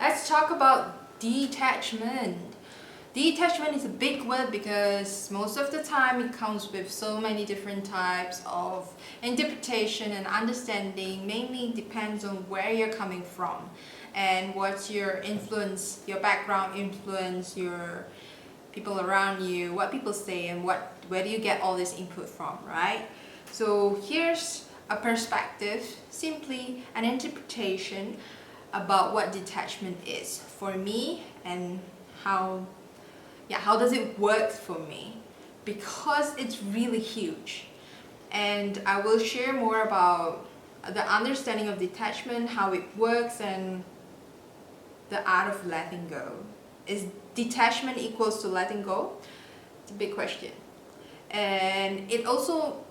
Let's talk about detachment. Detachment is a big word because most of the time it comes with so many different types of interpretation and understanding. Mainly depends on where you're coming from and what's your influence, your background influence, your people around you, what people say, and where do you get all this input from, right? So here's a perspective, simply an interpretation about what detachment is for me and how does it work for me, because it's really huge. And I will share more about the understanding of detachment, how it works, and the art of letting go. Is detachment equals to letting go? It's a big question. And it also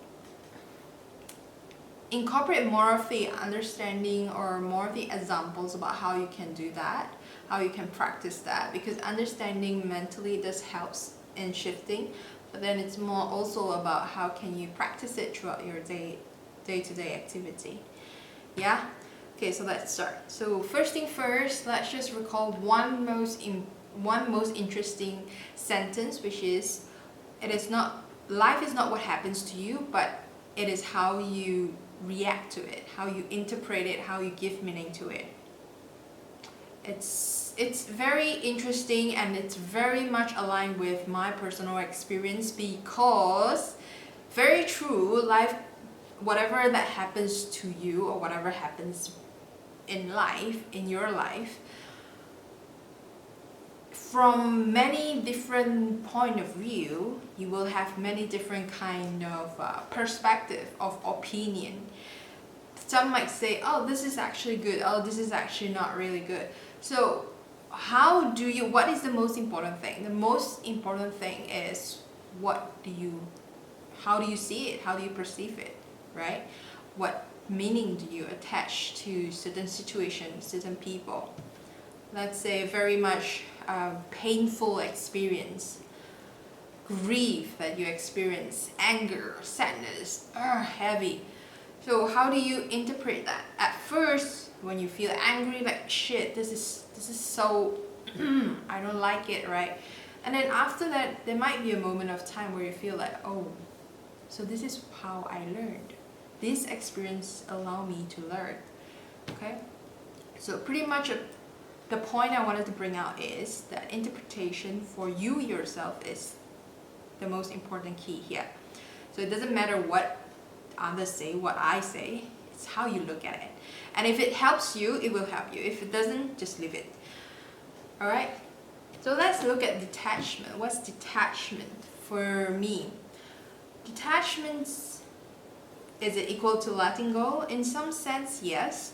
incorporate more of the understanding or more of the examples about how you can do that, how you can practice that, because understanding mentally does helps in shifting, but then it's more also about how can you practice it throughout your day-to-day activity. Yeah? Okay, so let's start. So first thing first, let's just recall one most interesting sentence, which is, life is not what happens to you, but it is how you react to it, how you interpret it, how you give meaning to it. It's very interesting, and it's very much aligned with my personal experience, because very true, life, whatever that happens to you or whatever happens in life, in your life, from many different point of view, you will have many different kind of perspective of opinion. Some might say, oh, this is actually good, oh, this is actually not really good. So what is the most important thing? The most important thing is how do you see it? How do you perceive it, right? What meaning do you attach to certain situations, certain people? Let's say very much painful experience, grief that you experience, anger, sadness, heavy. So how do you interpret that? At first, when you feel angry, like shit, this is so I don't like it, right? And then after that, there might be a moment of time where you feel like, oh, so this is how I learned. This experience allowed me to learn. Okay? So pretty much the point I wanted to bring out is that interpretation for you yourself is the most important key here. So it doesn't matter what others say, what I say, it's how you look at it. And if it helps you, it will help you. If it doesn't, just leave it. Alright? So let's look at detachment. What's detachment for me? Detachment, is it equal to letting go? In some sense, yes.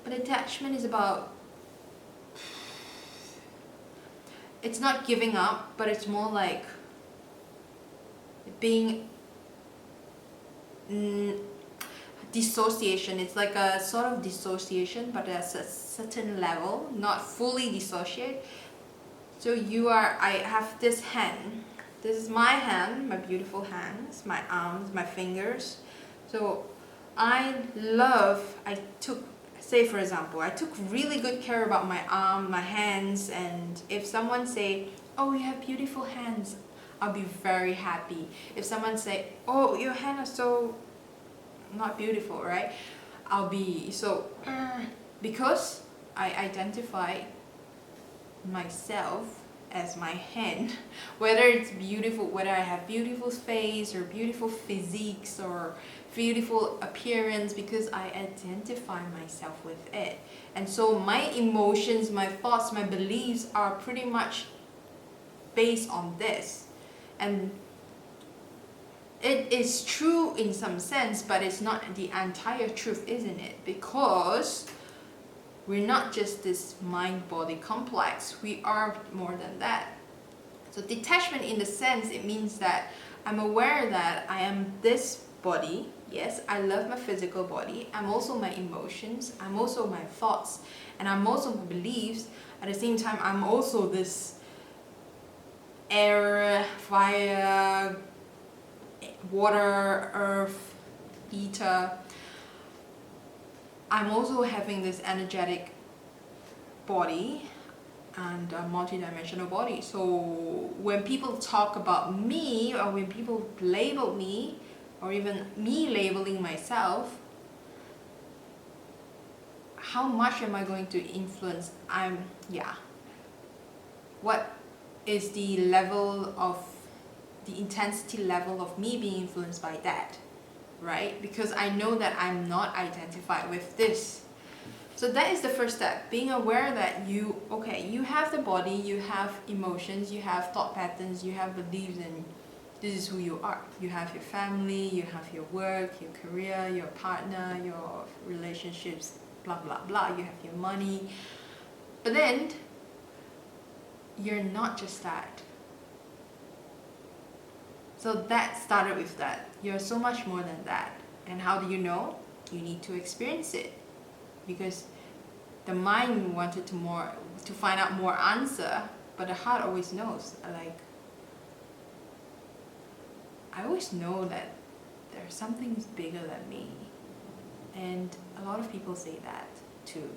But detachment is about, it's not giving up, but it's more like being dissociation. It's like a sort of dissociation, but at a certain level, not fully dissociate. So I have this hand. This is my hand, my beautiful hands, my arms, my fingers. So say for example, I took really good care about my arm, my hands, and if someone say, oh, you have beautiful hands, I'll be very happy. If someone say, oh, your hands are so not beautiful, right? I'll be so, because I identify myself as my hand, whether it's beautiful, whether I have beautiful face or beautiful physiques or beautiful appearance, because I identify myself with it. And so my emotions, my thoughts, my beliefs are pretty much based on this. And it is true in some sense, but it's not the entire truth, isn't it? Because we're not just this mind-body complex, we are more than that. So detachment, in the sense, it means that I'm aware that I am this body. Yes, I love my physical body. I'm also my emotions. I'm also my thoughts. And I'm also my beliefs. At the same time, I'm also this air, fire, water, earth, ether. I'm also having this energetic body and a multidimensional body. So when people talk about me, or when people label me, or even me labeling myself, how much am I going to influence? What is the level of, the intensity level of me being influenced by that, right? Because I know that I'm not identified with this. So that is the first step, being aware that you have the body, you have emotions, you have thought patterns, you have beliefs, and this is who you are. You have your family, you have your work, your career, your partner, your relationships, blah blah blah. You have your money. But then, you're not just that. So that started with that. You're so much more than that. And how do you know? You need to experience it. Because the mind wanted to find out more answer, but the heart always knows. Like, I always know that there's something bigger than me. And a lot of people say that too.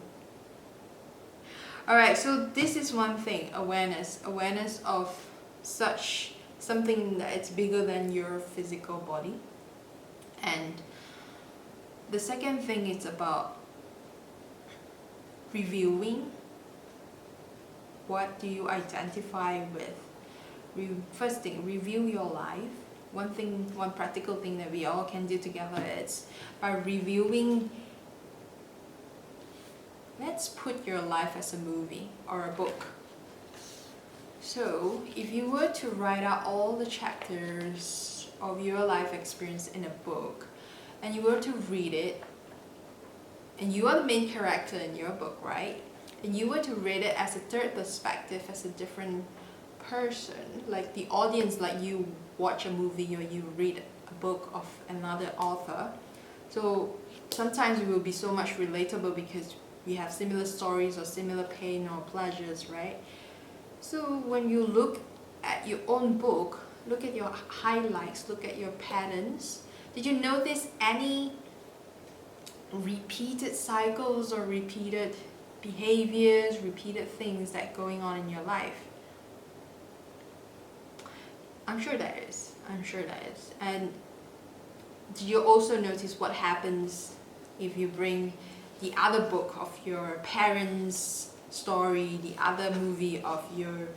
Alright, so this is one thing, awareness of such something that it's bigger than your physical body. And the second thing is about reviewing. What do you identify with? First thing, review your life. One practical thing that we all can do together is by reviewing. Let's put your life as a movie or a book. So if you were to write out all the chapters of your life experience in a book, and you were to read it, and you are the main character in your book, right? And you were to read it as a third perspective, as a different person, like the audience, like you watch a movie or you read a book of another author. So sometimes it will be so much relatable because we have similar stories or similar pain or pleasures, right? So when you look at your own book, look at your highlights, look at your patterns. Did you notice any repeated cycles or repeated behaviors, repeated things that going on in your life? I'm sure that is. And do you also notice what happens if you bring the other book of your parents' story, the other movie of your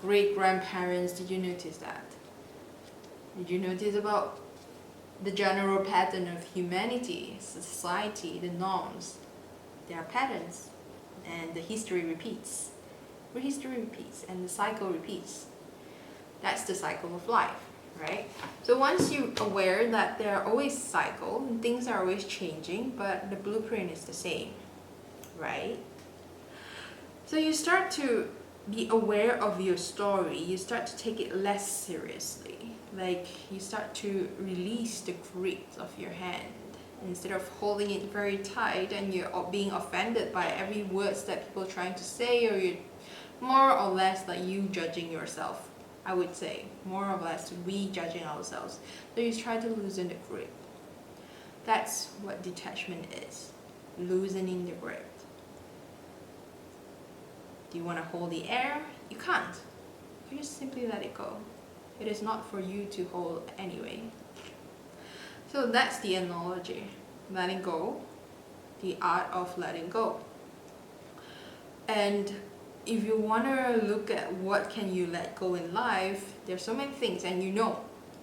great-grandparents? Did you notice that? Did you notice about the general pattern of humanity, society, the norms? There are patterns, and the history repeats. The history repeats, and the cycle repeats. That's the cycle of life, right? So once you're aware that there are always cycles, and things are always changing, but the blueprint is the same, right? So you start to be aware of your story, you start to take it less seriously. Like, you start to release the grip of your hand instead of holding it very tight, and you're being offended by every words that people are trying to say, or you're more or less like you judging yourself. I would say more or less we judging ourselves. So you try to loosen the grip. That's what detachment is, loosening the grip. Do you want to hold the air? You can't. You just simply let it go. It is not for you to hold anyway. So that's the analogy. Letting go, the art of letting go. And if you want to look at what can you let go in life, there's so many things, and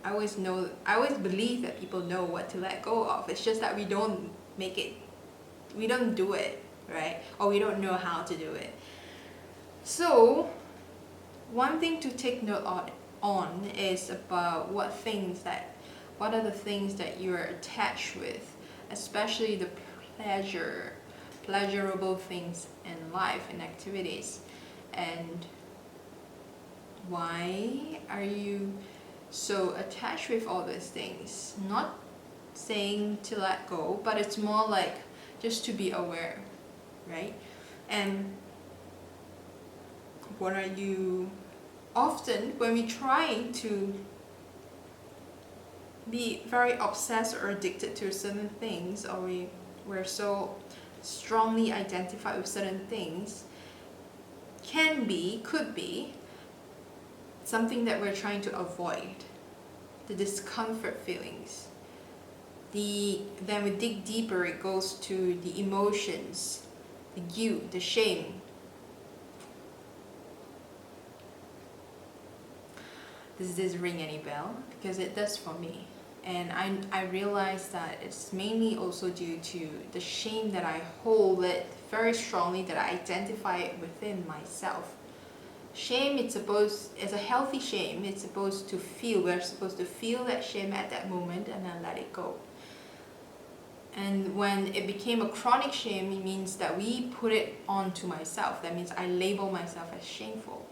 I always believe that people know what to let go of. It's just that we don't do it, right? Or we don't know how to do it. So one thing to take note on is about what are the things that you're attached with, especially the pleasurable things in life and activities. And why are you so attached with all these things? Not saying to let go, but it's more like just to be aware, right? And what are you, often when we try to be very obsessed or addicted to certain things, or we're so strongly identified with certain things, can be, could be, something that we're trying to avoid. The discomfort feelings. Then we dig deeper, it goes to the emotions, the guilt, the shame. Does this ring any bell? Because it does for me. And I realize that it's mainly also due to the shame that I hold it very strongly, that I identify it within myself. Shame, it's a healthy shame, it's supposed to feel, we're supposed to feel that shame at that moment and then let it go. And when it became a chronic shame, it means that we put it onto myself. That means I label myself as shameful.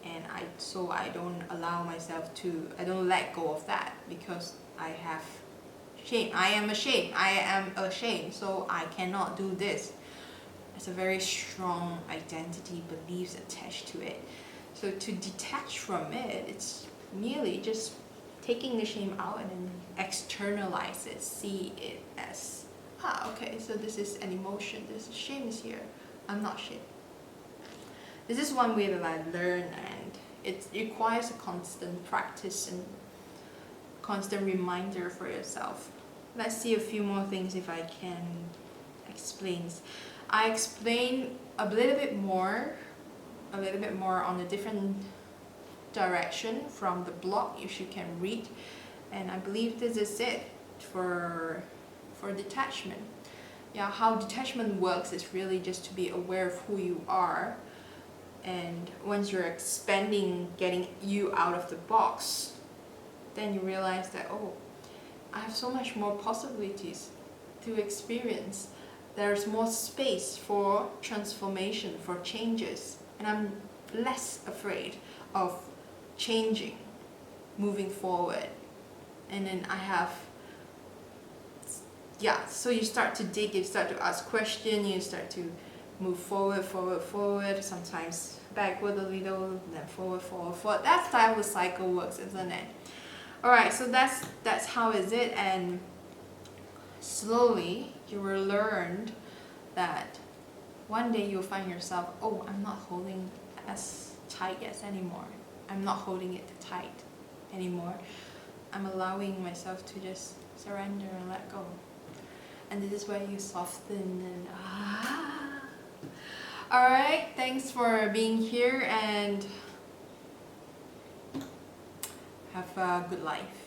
And I don't allow myself to, I don't let go of that because I have shame. I am ashamed, so I cannot do this. It's a very strong identity, beliefs attached to it. So to detach from it, it's merely just taking the shame out and then externalize it, see it as, okay, so this is an emotion, this shame is here, I'm not shame. This is one way that I learn, and it requires a constant practice and constant reminder for yourself. Let's see a few more things if I can explain. I explain a little bit more on a different direction from the blog, if you can read. And I believe this is it for detachment. Yeah, how detachment works is really just to be aware of who you are. And once you're expanding, getting you out of the box, then you realize that, oh, I have so much more possibilities to experience. There's more space for transformation, for changes. And I'm less afraid of changing, moving forward. And then I have, so you start to dig, you start to ask questions, you start to move forward, sometimes backward a little, then forward. That's how the cycle works, isn't it? Alright, so that's how is it, and slowly you will learn that one day you'll find yourself, oh, I'm not holding as tight as anymore. I'm not holding it tight anymore. I'm allowing myself to just surrender and let go. And this is where you soften and Alright, thanks for being here and have a good life.